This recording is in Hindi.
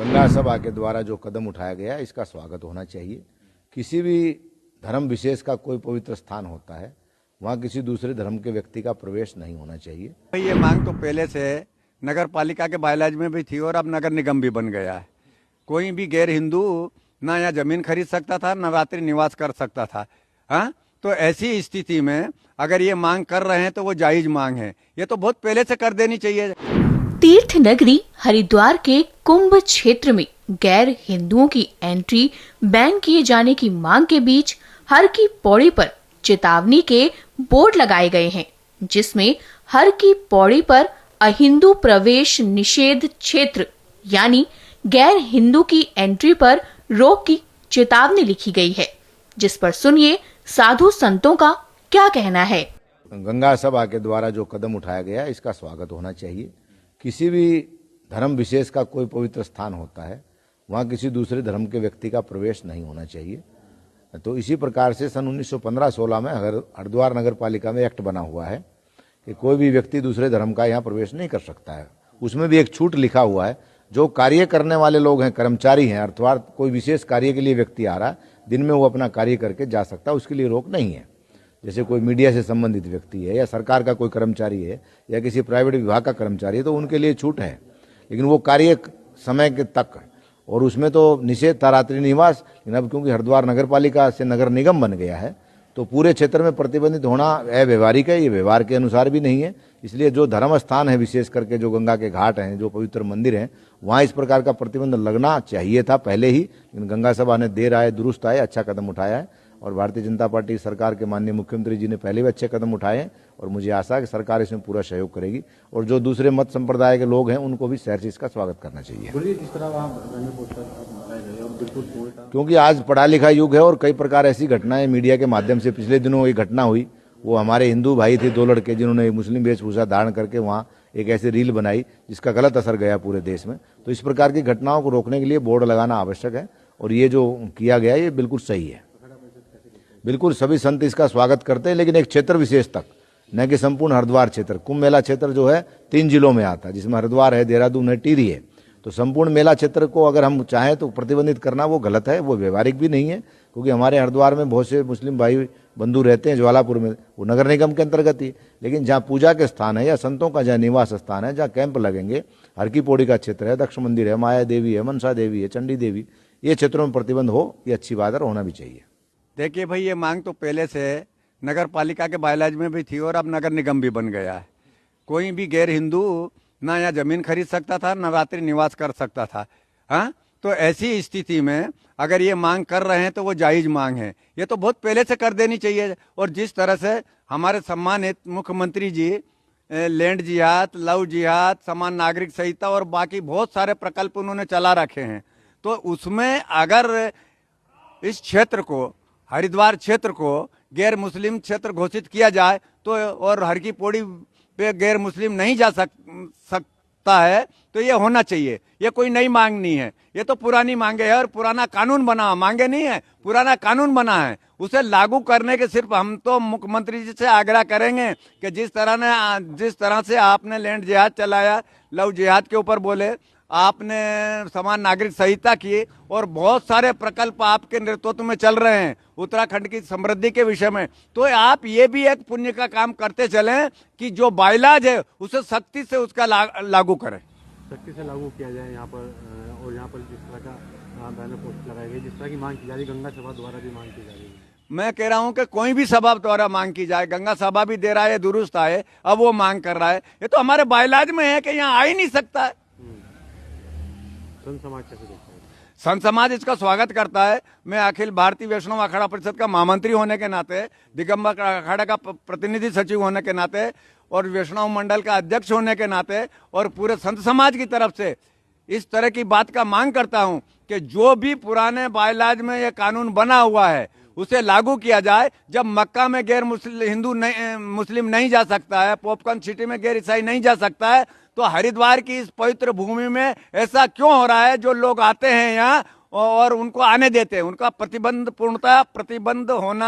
गंगा सभा के द्वारा जो कदम उठाया गया इसका स्वागत होना चाहिए। किसी भी धर्म विशेष का कोई पवित्र स्थान होता है, वहाँ किसी दूसरे धर्म के व्यक्ति का प्रवेश नहीं होना चाहिए। ये मांग तो पहले से नगर पालिका के बायलाज में भी थी और अब नगर निगम भी बन गया है। कोई भी गैर हिंदू ना यहाँ जमीन खरीद सकता था, ना रात्रि निवास कर सकता था। हाँ, तो ऐसी स्थिति में अगर ये मांग कर रहे हैं तो वो जायज मांग है, ये तो बहुत पहले से कर देनी चाहिए। तीर्थ नगरी हरिद्वार के कुंभ क्षेत्र में गैर हिंदुओं की एंट्री बैन किए जाने की मांग के बीच हर की पौड़ी पर चेतावनी के बोर्ड लगाए गए हैं, जिसमें हर की पौड़ी पर अहिंदू प्रवेश निषेध क्षेत्र यानी गैर हिंदू की एंट्री पर रोक की चेतावनी लिखी गई है, जिस पर सुनिए साधु संतों का क्या कहना है। गंगा सभा के द्वारा जो कदम उठाया गया इसका स्वागत होना चाहिए। किसी भी धर्म विशेष का कोई पवित्र स्थान होता है, वहाँ किसी दूसरे धर्म के व्यक्ति का प्रवेश नहीं होना चाहिए। तो इसी प्रकार से सन 1915-16 में हरिद्वार नगर पालिका में एक्ट बना हुआ है कि कोई भी व्यक्ति दूसरे धर्म का यहाँ प्रवेश नहीं कर सकता है। उसमें भी एक छूट लिखा हुआ है, जो कार्य करने वाले लोग हैं, कर्मचारी हैं, अर्थात कोई विशेष कार्य के लिए व्यक्ति आ रहा है, दिन में वो अपना कार्य करके जा सकता है, उसके लिए रोक नहीं है। जैसे कोई मीडिया से संबंधित व्यक्ति है या सरकार का कोई कर्मचारी है या किसी प्राइवेट विभाग का कर्मचारी है तो उनके लिए छूट है, लेकिन वो कार्य समय के तक, और उसमें तो निषेध था रात्रि निवास। लेकिन अब क्योंकि हरिद्वार नगर पालिका से नगर निगम बन गया है तो पूरे क्षेत्र में प्रतिबंधित होना अव्यवहारिक है, ये व्यवहार के अनुसार भी नहीं है। इसलिए जो धर्म स्थान है, विशेष करके जो गंगा के घाट हैं, जो पवित्र मंदिर हैं, वहाँ इस प्रकार का प्रतिबंध लगना चाहिए था पहले ही, लेकिन गंगा सभा ने देर आए दुरुस्त आए अच्छा कदम उठाया है। और भारतीय जनता पार्टी सरकार के माननीय मुख्यमंत्री जी ने पहले भी अच्छे कदम उठाए हैं और मुझे आशा है कि सरकार इसमें पूरा सहयोग करेगी। और जो दूसरे मत संप्रदाय के लोग हैं उनको भी शहर से इसका स्वागत करना चाहिए, क्योंकि आज पढ़ा लिखा युग है और कई प्रकार ऐसी घटनाएं मीडिया के माध्यम से, पिछले दिनों एक घटना हुई, वो हमारे हिंदू भाई थे 2 लड़के जिन्होंने मुस्लिम वेशभूषा धारण करके वहाँ एक ऐसी रील बनाई जिसका गलत असर गया पूरे देश में। तो इस प्रकार की घटनाओं को रोकने के लिए बोर्ड लगाना आवश्यक है और ये जो किया गया है ये बिल्कुल सही है। बिल्कुल सभी संत इसका स्वागत करते हैं, लेकिन एक क्षेत्र विशेष तक, न कि संपूर्ण हरिद्वार क्षेत्र। कुंभ मेला क्षेत्र जो है 3 जिलों में आता है, जिसमें हरिद्वार है, देहरादून है, टिहरी है। तो संपूर्ण मेला क्षेत्र को अगर हम चाहें तो प्रतिबंधित करना वो गलत है, वो व्यवहारिक भी नहीं है, क्योंकि हमारे हरिद्वार में बहुत से मुस्लिम भाई बंधु रहते हैं ज्वालापुर में, वो नगर निगम के अंतर्गत ही। लेकिन जहाँ पूजा के स्थान है या संतों का जहाँ निवास स्थान है, जहाँ कैंप लगेंगे, हर की पौड़ी का क्षेत्र है, दक्ष मंदिर है, माया देवी है, मनसा देवी है, चंडी देवी, ये क्षेत्रों में प्रतिबंध हो, ये अच्छी बात है, होना भी चाहिए। देखिए भाई, ये मांग तो पहले से नगर पालिका के बायलाज में भी थी और अब नगर निगम भी बन गया है। कोई भी गैर हिंदू ना यहाँ जमीन खरीद सकता था, ना रात्रि निवास कर सकता था। हाँ, तो ऐसी स्थिति में अगर ये मांग कर रहे हैं तो वो जायज मांग है, ये तो बहुत पहले से कर देनी चाहिए। और जिस तरह से हमारे सम्मानित मुख्यमंत्री जी लैंड जिहाद, लव जिहाद, समान नागरिक संहिता और बाकी बहुत सारे प्रकल्प उन्होंने चला रखे हैं, तो उसमें अगर इस क्षेत्र को, हरिद्वार क्षेत्र को गैर मुस्लिम क्षेत्र घोषित किया जाए तो, और हर की पौड़ी पे गैर मुस्लिम नहीं जा सकता है, तो ये होना चाहिए। ये कोई नई मांग नहीं है, ये तो पुरानी मांगे है और पुराना कानून बना, मांगे नहीं है, पुराना कानून बना है। उसे लागू करने के सिर्फ हम तो मुख्यमंत्री जी से आग्रह करेंगे कि जिस तरह से आपने लैंड जिहाद चलाया, लव जिहाद के ऊपर बोले, आपने समान नागरिक संहिता की और बहुत सारे प्रकल्प आपके नेतृत्व में चल रहे हैं उत्तराखंड की समृद्धि के विषय में, तो आप ये भी एक पुण्य का काम करते चलें कि जो बाइलाज है उसे सख्ती से उसका लागू करें, सख्ती से लागू किया जाए यहाँ पर। और यहाँ पर जिस तरह का बैनर पोस्ट लगाए गए, जिस तरह की मांग की जा रही, गंगा सभा द्वारा भी मांग की जा रही है। मैं कह रहा हूं कि कोई भी सभा द्वारा मांग की जाए, गंगा सभा भी दे रहा है, दुरुस्त आए, अब वो मांग कर रहा है, ये तो हमारे बाइलाज में है कि यहाँ आ ही नहीं सकता है। संत समाज कैसे देखता है? संत समाज इसका स्वागत करता है। मैं अखिल भारतीय वैष्णव अखाड़ा परिषद का महामंत्री होने के नाते, दिगंबर अखाड़ा का प्रतिनिधि सचिव होने के नाते और वैष्णव मंडल का अध्यक्ष होने के नाते और पूरे संत समाज की तरफ से इस तरह की बात का मांग करता हूं कि जो भी पुराने बायलाज में यह कानून बना हुआ है उसे लागू किया जाए। जब मक्का में गैर मुस्लिम नहीं जा सकता है, पॉपकॉर्न सिटी में गैर ईसाई नहीं जा सकता है, तो हरिद्वार की इस पवित्र भूमि में ऐसा क्यों हो रहा है? जो लोग आते हैं यहाँ और उनको आने देते हैं, उनका प्रतिबंध, पूर्णतः प्रतिबंध होना